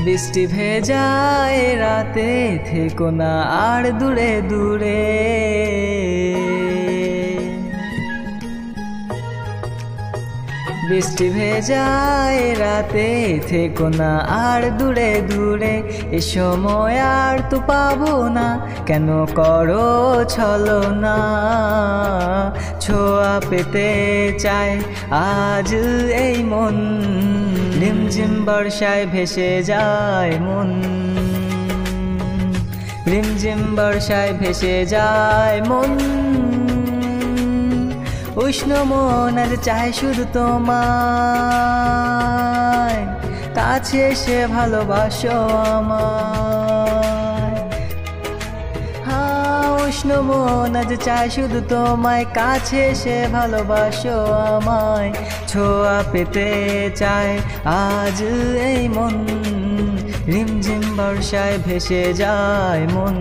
বৃষ্টি ভেজায় রাতে থেকো না আর দূরে দূরে। বৃষ্টি ভেজায় রাতে থেকো না আর দূরে দূরে। এ সময় আর তো পাবো না, কেন করো ছলনা। ছোঁয়া পেতে চায় আজ এই মন, রিমঝিম বর্ষায় ভেসে যায় মন। রিমঝিম বর্ষায় ভেসে যায় মন। উষ্ণ মন আজ চায় শুধু তোমায়, কাছে এসে ভালোবাসো আমায়। হ্যাঁ, উষ্ণ মন আজ চায় শুধু তোমায়, কাছে এসে ভালোবাসো আমায়। ছোঁয়া পেতে চায় আজ এই মন, রিমঝিম বর্ষায় ভেসে যায় মন।